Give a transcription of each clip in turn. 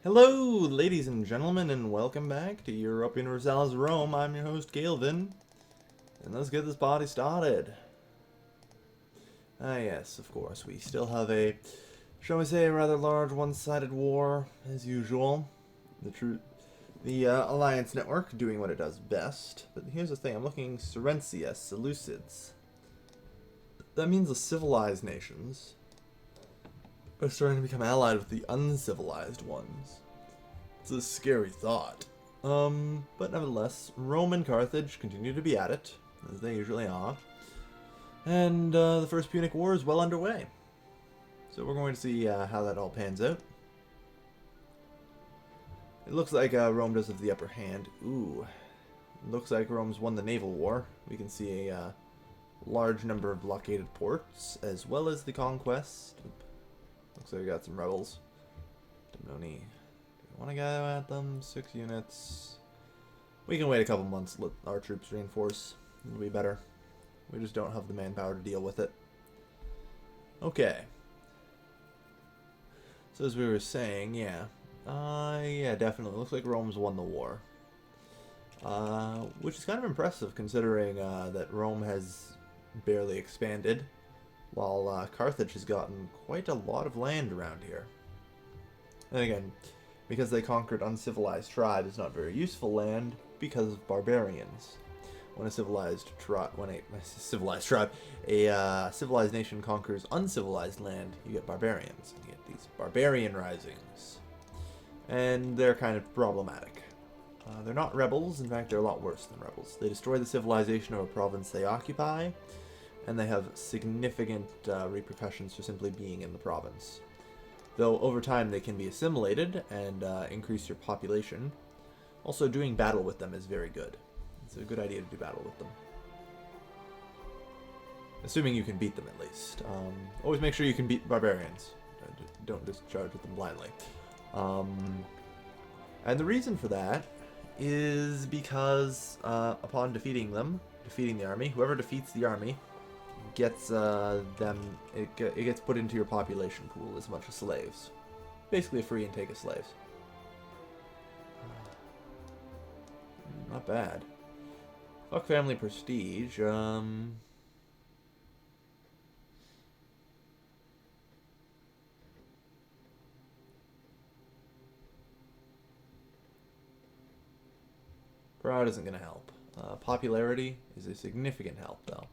Hello, ladies and gentlemen, and welcome back to Europa Universalis Rome. I'm your host, Galvin, and let's get this party started. Ah, yes, of course, we still have a, shall we say, a rather large one-sided war, as usual. The Alliance Network doing what it does best. But here's the thing, I'm looking Serencia, Seleucids. That means the civilized nations are starting to become allied with the uncivilized ones. It's a scary thought. But nevertheless, Rome and Carthage continue to be at it, as they usually are. And the First Punic War is well underway. So we're going to see how that all pans out. It looks like Rome does have the upper hand. Ooh. It looks like Rome's won the naval war. We can see a large number of blockaded ports, as well as the conquest. Looks like we got some rebels. Demoni. Do we want to go at them? 6 units. We can wait a couple months, let our troops reinforce. It'll be better. We just don't have the manpower to deal with it. Okay. So as we were saying, yeah. Yeah, definitely. Looks like Rome's won the war. Which is kind of impressive considering that Rome has barely expanded, while Carthage has gotten quite a lot of land around here. And again, because they conquered uncivilized tribes, it's not very useful land because of barbarians. When a civilized civilized nation conquers uncivilized land, you get barbarians. You get these barbarian risings, and they're kind of problematic. They're not rebels. In fact, they're a lot worse than rebels. They destroy the civilization of a province they occupy, and they have significant repercussions for simply being in the province. Though over time they can be assimilated and increase your population. Also, doing battle with them is very good. It's a good idea to do battle with them. Assuming you can beat them, at least. Always make sure you can beat barbarians. Don't just charge with them blindly. And the reason for that is because upon defeating the army, whoever defeats the army gets it gets put into your population pool as a bunch of slaves. Basically a free intake of slaves. Not bad. Fuck family prestige. Proud isn't going to help. Popularity is a significant help, though.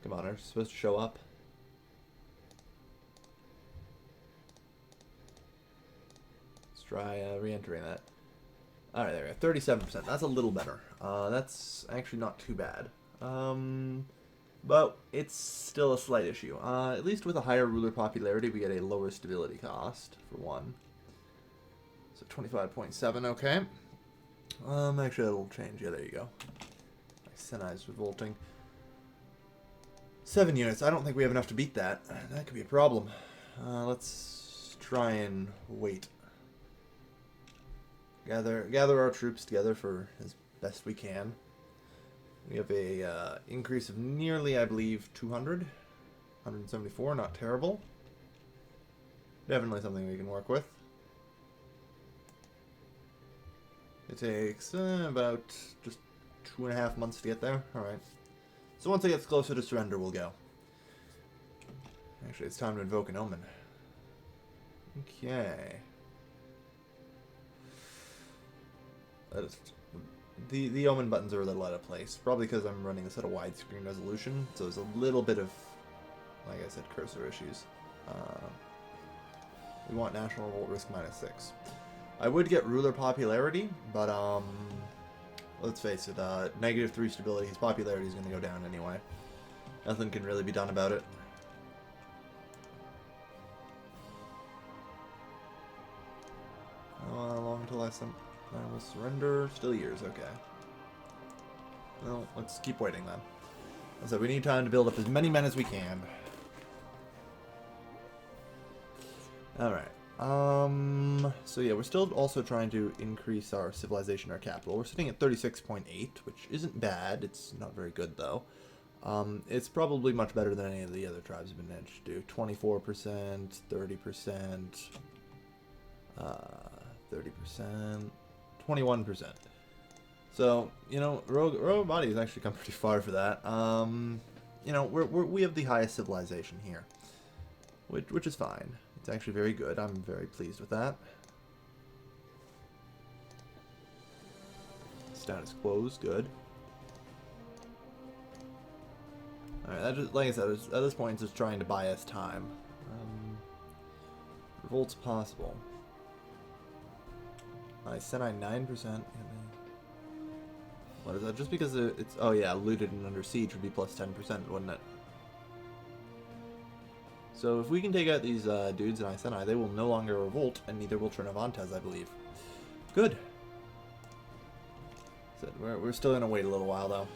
Come on, aren't you supposed to show up? Let's try re-entering that. Alright, there we go. 37%. That's a little better. That's actually not too bad. But it's still a slight issue. At least with a higher ruler popularity, we get a lower stability cost, for one. So 25.7, okay. Actually, that'll change. Yeah, there you go. Senai's revolting. 7 units. I don't think we have enough to beat that. That could be a problem. Let's try and wait. Gather our troops together for as best we can. We have a increase of nearly, I believe, 200. 174, not terrible. Definitely something we can work with. It takes about just 2.5 months to get there. Alright. So once it gets closer to surrender, we'll go. Actually, it's time to invoke an omen. Okay. The omen buttons are a little out of place. Probably because I'm running this at a widescreen resolution. So there's a little bit of, like I said, cursor issues. We want National Revolt risk -6. I would get ruler popularity, but let's face it, -3 stability, his popularity is going to go down anyway. Nothing can really be done about it. How long until I will surrender? Still years, okay. Well, let's keep waiting then. So we need time to build up as many men as we can. Alright. So yeah, we're still also trying to increase our civilization, our capital. We're sitting at 36.8, which isn't bad. It's not very good, though. It's probably much better than any of the other tribes have been managed to do. 24%, 30%, 30%, 21%. So, you know, Rogue Body has actually come pretty far for that. You know, we have the highest civilization here, which is fine. It's actually very good. I'm very pleased with that. Status quo's good. Alright, that just, like I said, at this point, it's just trying to buy us time. Revolt's possible. I said 9%. What is that? Just because it's... Oh yeah, looted and under siege would be plus 10%, wouldn't it? So if we can take out these dudes in Iceni, they will no longer revolt, and neither will Trinovantes, I believe. Good. So we're still gonna wait a little while, though.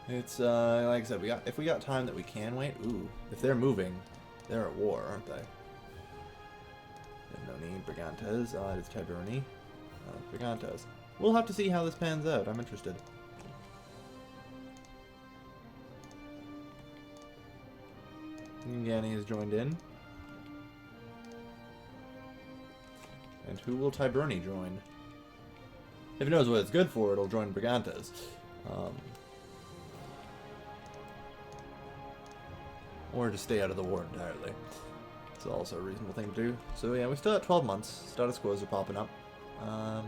It's, like I said, if we got time that we can wait... Ooh, if they're moving, they're at war, aren't they? No need. Brigantes. It's Tiberni. Brigantes. We'll have to see how this pans out. I'm interested. Ngani has joined in. And who will Tiberni join? If it knows what it's good for, it'll join Brigantes. Or just stay out of the war entirely. It's also a reasonable thing to do. So yeah, we still have 12 months. Status quos are popping up. Oh,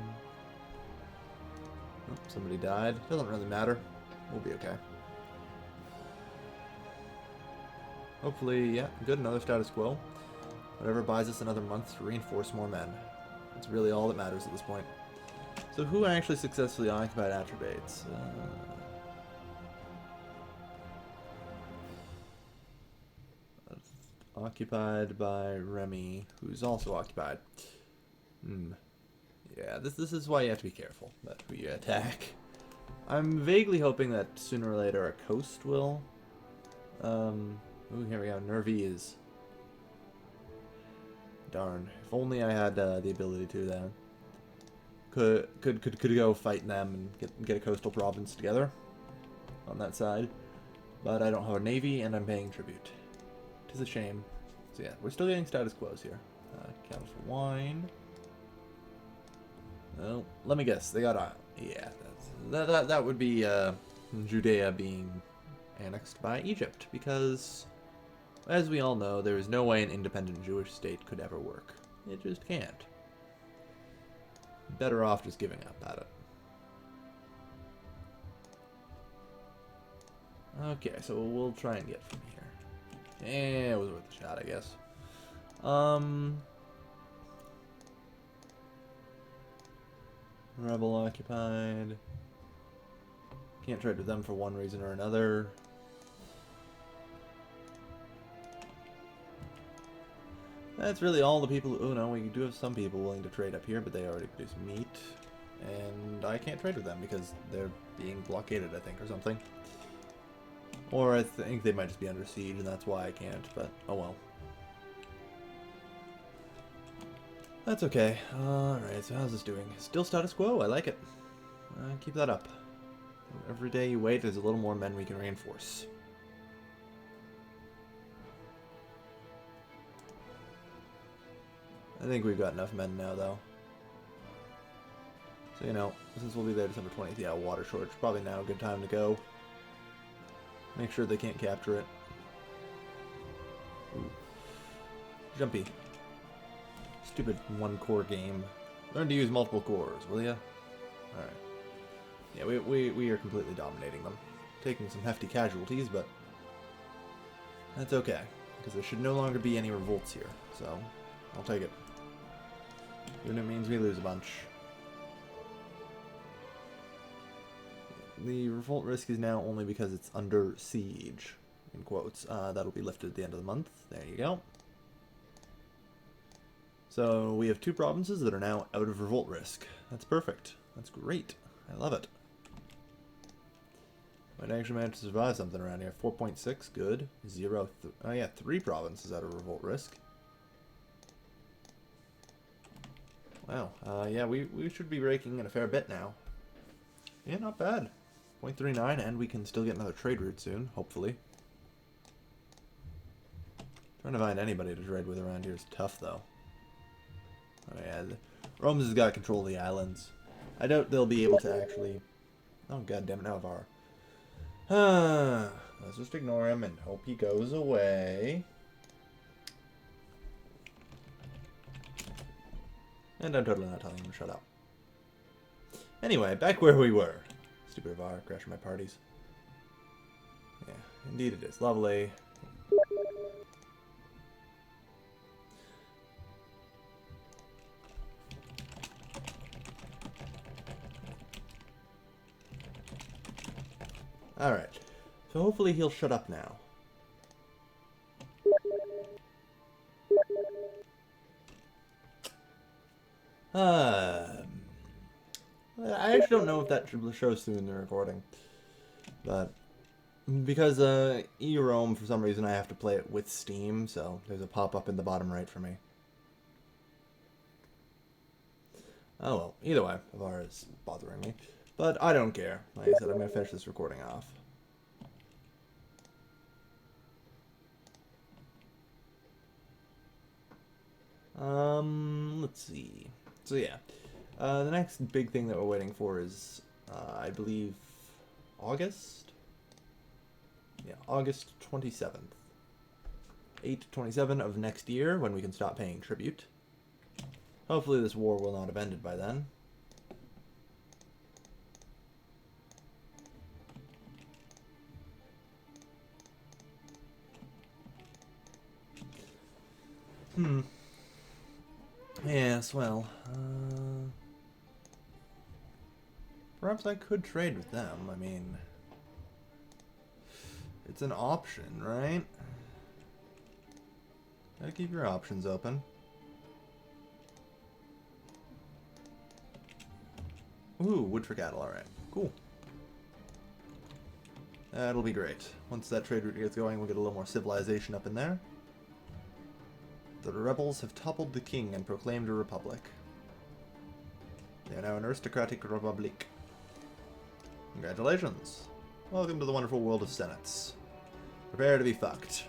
somebody died. Doesn't really matter. We'll be okay. Hopefully, yeah, good. Another status quo. Whatever buys us another month to reinforce more men. That's really all that matters at this point. So who actually successfully occupied Atrebates? Occupied by Remy, who's also occupied. Yeah, this is why you have to be careful about who you attack. I'm vaguely hoping that sooner or later a coast will. Ooh, here we go. Nervies. Darn. If only I had the ability to then. Could go fight them and get a coastal province together on that side. But I don't have a navy and I'm paying tribute. Tis a shame. So yeah, we're still getting status quos here. Count for wine. Well, let me guess. They got yeah, that would be Judea being annexed by Egypt, because as we all know, there is no way an independent Jewish state could ever work. It just can't. Better off just giving up at it. Okay, so we'll try and get from here. Yeah, it was worth a shot, I guess. Rebel occupied. Can't trade with them for one reason or another. That's really all the people. Oh no, we do have some people willing to trade up here, but they already produce meat. And I can't trade with them because they're being blockaded, I think, or something. Or I think they might just be under siege, and that's why I can't, but oh well. That's okay. Alright, so how's this doing? Still status quo, I like it. Keep that up. Every day you wait, there's a little more men we can reinforce. I think we've got enough men now, though. So, you know, since we'll be there December 20th, yeah, water shortage. Probably now a good time to go. Make sure they can't capture it. Ooh. Jumpy. Stupid one-core game. Learn to use multiple cores, will ya? Alright. Yeah, we are completely dominating them. Taking some hefty casualties, but that's okay. Because there should no longer be any revolts here. So, I'll take it. Even if it means we lose a bunch. The revolt risk is now only because it's under siege, in quotes. That'll be lifted at the end of the month. There you go. So we have 2 provinces that are now out of revolt risk. That's perfect. That's great. I love it. Might actually manage to survive something around here. 4.6, good. 0, oh yeah, 3 provinces out of revolt risk. Wow. Yeah, we should be raking in a fair bit now. Yeah, not bad. 0.39, and we can still get another trade route soon, hopefully. Trying to find anybody to trade with around here is tough, though. Oh yeah, Rome's has got control of the islands. I doubt they'll be able to actually... Oh, goddammit, Navarre. Let's just ignore him and hope he goes away. And I'm totally not telling him to shut up. Anyway, back where we were. Stupid Var, crashing my parties. Yeah, indeed it is. Lovely. Alright. So hopefully he'll shut up now. I actually don't know if that shows through in the recording. But because eRome, for some reason, I have to play it with Steam, so there's a pop-up in the bottom right for me. Oh well, either way, Var is bothering me. But I don't care. Like I said, I'm going to finish this recording off. Let's see. So yeah, the next big thing that we're waiting for is, I believe, August? Yeah, August 27th. 8/27 of next year, when we can stop paying tribute. Hopefully this war will not have ended by then. Yes, well, perhaps I could trade with them. I mean, it's an option, right? Gotta keep your options open. Ooh, wood for cattle, alright. Cool. That'll be great. Once that trade route gets going, we'll get a little more civilization up in there. The rebels have toppled the king and proclaimed a republic. They are now an aristocratic republic. Congratulations. Welcome to the wonderful world of senates. Prepare to be fucked.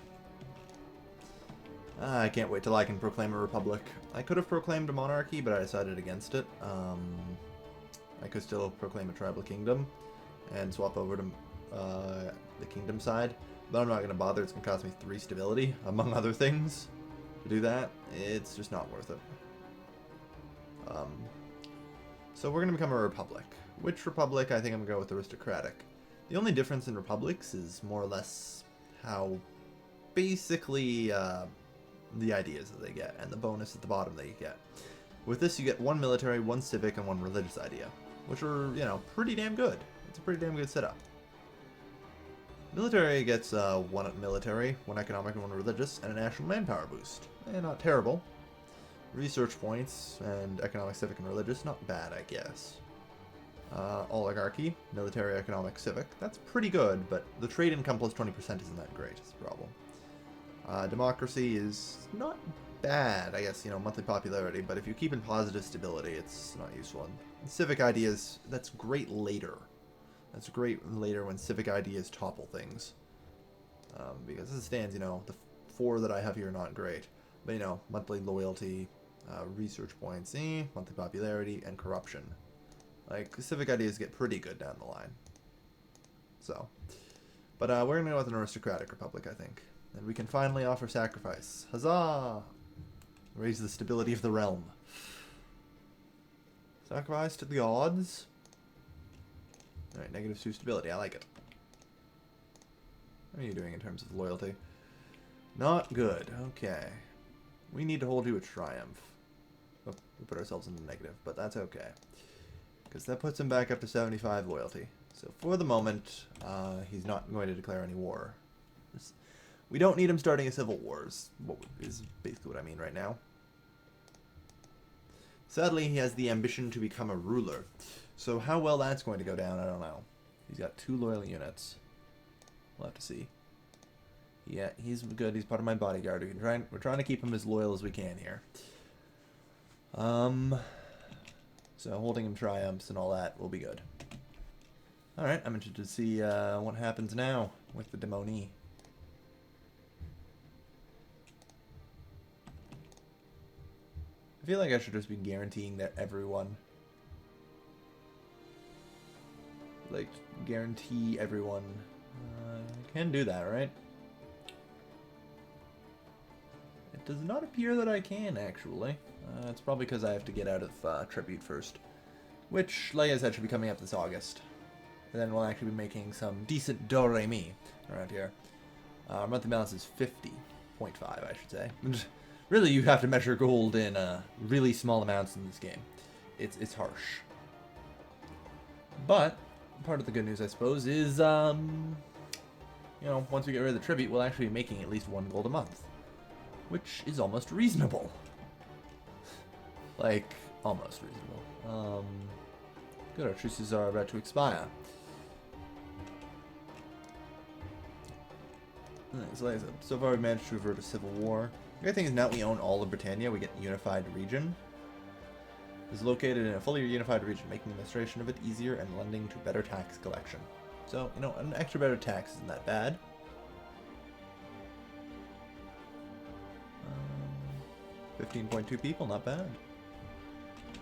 I can't wait till I can proclaim a republic. I could have proclaimed a monarchy, but I decided against it. I could still proclaim a tribal kingdom and swap over to the kingdom side, but I'm not going to bother. It's going to cost me 3 stability, among other things. To do that, it's just not worth it. So we're going to become a republic. Which republic? I think I'm going to go with aristocratic. The only difference in republics is more or less how basically the ideas that they get and the bonus at the bottom that you get. With this, you get 1 military, 1 civic, and 1 religious idea, which are, you know, pretty damn good. It's a pretty damn good setup. Military gets 1 military, 1 economic, and 1 religious, and a national manpower boost. Not terrible. Research points and economic, civic, and religious, not bad, I guess. Oligarchy, military, economic, civic. That's pretty good, but the trade income plus 20% isn't that great, is the problem. Democracy is not bad, I guess, you know, monthly popularity, but if you keep in positive stability, it's not useful. And civic ideas, that's great later. That's great later when civic ideas topple things. Because as it stands, you know, the 4 that I have here are not great. But, you know, monthly loyalty, research points, monthly popularity, and corruption. Like, civic ideas get pretty good down the line. So. But we're going to go with an aristocratic republic, I think. And we can finally offer sacrifice. Huzzah! Raise the stability of the realm. Sacrifice to the odds. Alright, -2 stability. I like it. What are you doing in terms of loyalty? Not good. Okay. We need to hold you a triumph. Oh, we put ourselves in the negative, but that's okay. Because that puts him back up to 75 loyalty. So for the moment, he's not going to declare any war. We don't need him starting a civil war, is basically what I mean right now. Sadly, he has the ambition to become a ruler. So how well that's going to go down, I don't know. He's got 2 loyal units. We'll have to see. Yeah, he's good. He's part of my bodyguard. We're trying to keep him as loyal as we can here. So holding him triumphs and all that will be good. Alright, I'm interested to see what happens now with the Demoni. I feel like I should just be guaranteeing that everyone... Like, guarantee everyone... I can do that, right? It does not appear that I can, actually. It's probably because I have to get out of Tribute first. Which, like I said, should be coming up this August. And then we'll actually be making some decent do-re-mi around here. Our monthly balance is 50.5, I should say. Really, you have to measure gold in really small amounts in this game. It's harsh. But part of the good news, I suppose, is, you know, once we get rid of the tribute, we'll actually be making at least 1 gold a month. Which is almost reasonable. Like, almost reasonable. Good, our truces are about to expire. So, like I said, so far we've managed to avert a civil war. The great thing is now we own all of Britannia, we get a unified region. It's located in a fully unified region, making the administration of it easier and lending to better tax collection. So, you know, an extra better tax isn't that bad. 15.2 people, not bad.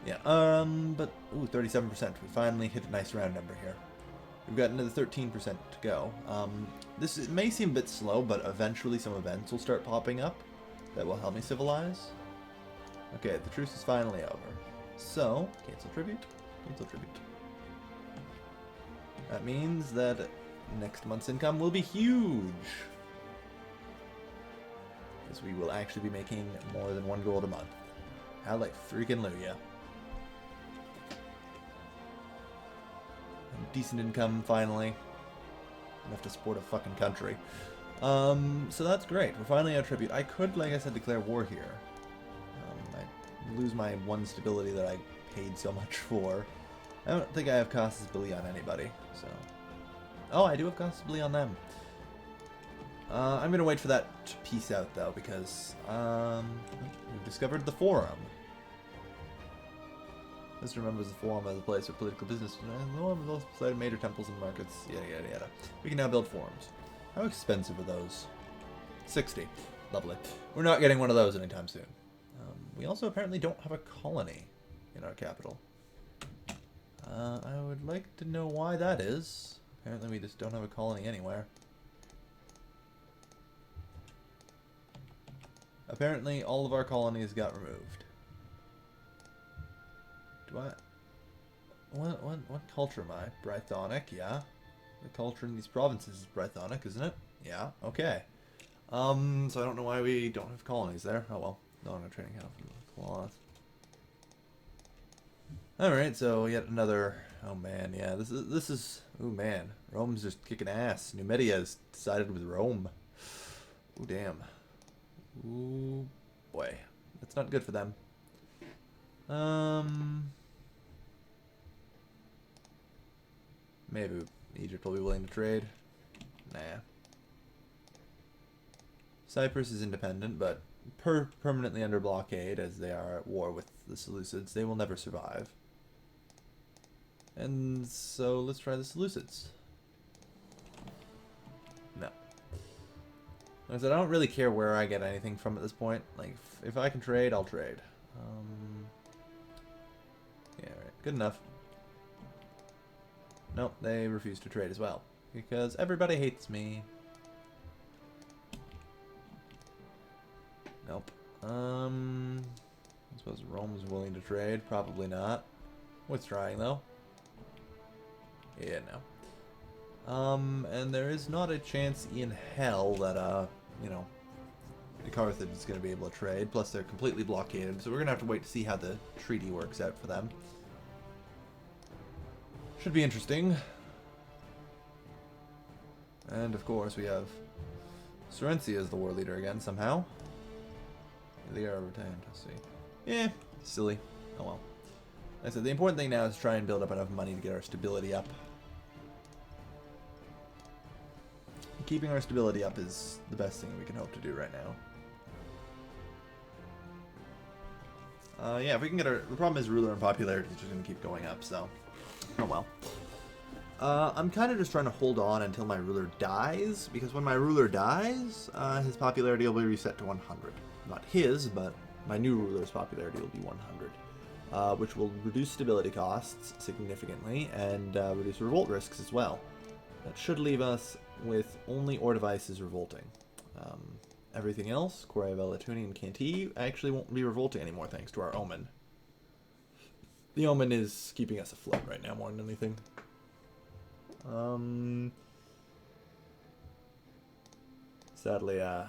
Yeah, but, ooh, 37%. We finally hit a nice round number here. We've got another 13% to go. This may seem a bit slow, but eventually some events will start popping up that will help me civilize. Okay, the truce is finally over. So, cancel tribute, cancel tribute. That means that next month's income will be huge. Because we will actually be making more than 1 gold a month. Hallelujah. Decent income, finally. Enough to support a fucking country. So that's great. We're finally out of tribute. I could, like I said, declare war here. I lose my 1 stability that I paid so much for. I don't think I have cost stability on anybody, so... Oh, I do have cost stability on them. I'm gonna wait for that to piece out, though, because, we've discovered the forum. This remembers the forum as a place where political business and major temples and markets, yada yada yada. We can now build forums. How expensive are those? 60. Lovely. We're not getting one of those anytime soon. We also apparently don't have a colony in our capital. I would like to know why that is. Apparently we just don't have a colony anywhere. Apparently all of our colonies got removed. Do I... What culture am I? Brythonic, yeah. The culture in these provinces is Brythonic, isn't it? Yeah, okay. So I don't know why we don't have colonies there. Oh well. No, I'm not training out from the cloth. Alright, so yet another... Oh man, yeah, this is... Oh man, Rome's just kicking ass. Numidia has sided with Rome. Ooh, damn. Ooh, boy. That's not good for them. Maybe Egypt will be willing to trade. Nah. Cyprus is independent, but permanently under blockade, as they are at war with the Seleucids. They will never survive. And so let's try the Seleucids. No. Like I said, I don't really care where I get anything from at this point. Like, if I can trade, I'll trade. Yeah, right. Good enough. Nope, they refuse to trade as well. Because everybody hates me. Nope. I suppose Rome's willing to trade. Probably not. Worth trying, though. Yeah, no. And there is not a chance in hell that, you know, Carthage is going to be able to trade. Plus, they're completely blockaded. So we're going to have to wait to see how the treaty works out for them. Should be interesting. And, of course, we have Serencia as the war leader again, somehow. They are retained, let's see. Yeah, silly. Oh well. Like I said, the important thing now is to try and build up enough money to get our stability up. Keeping our stability up is the best thing we can hope to do right now. Yeah, if we can get our... The problem is ruler and popularity is just going to keep going up, so... Oh well. I'm kind of just trying to hold on until my ruler dies, because when my ruler dies, his popularity will be reset to 100. Not his, but my new ruler's popularity will be 100, which will reduce stability costs significantly and reduce revolt risks as well. That should leave us with only Ordevices revolting. Everything else, Korai, Velatuni, and Canti, actually won't be revolting anymore thanks to our Omen. The Omen is keeping us afloat right now more than anything. Sadly, I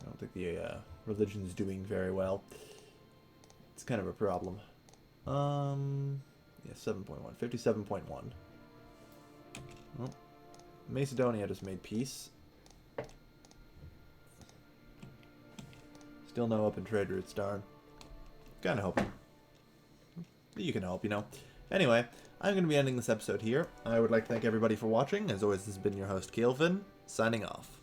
don't think the religion's doing very well. It's kind of a problem. Yeah, 7.1, 57.1. Well, Macedonia just made peace. Still no open trade routes, darn. Kinda hoping. But you can hope, you know. Anyway, I'm going to be ending this episode here. I would like to thank everybody for watching. As always, this has been your host, Kaelvin, signing off.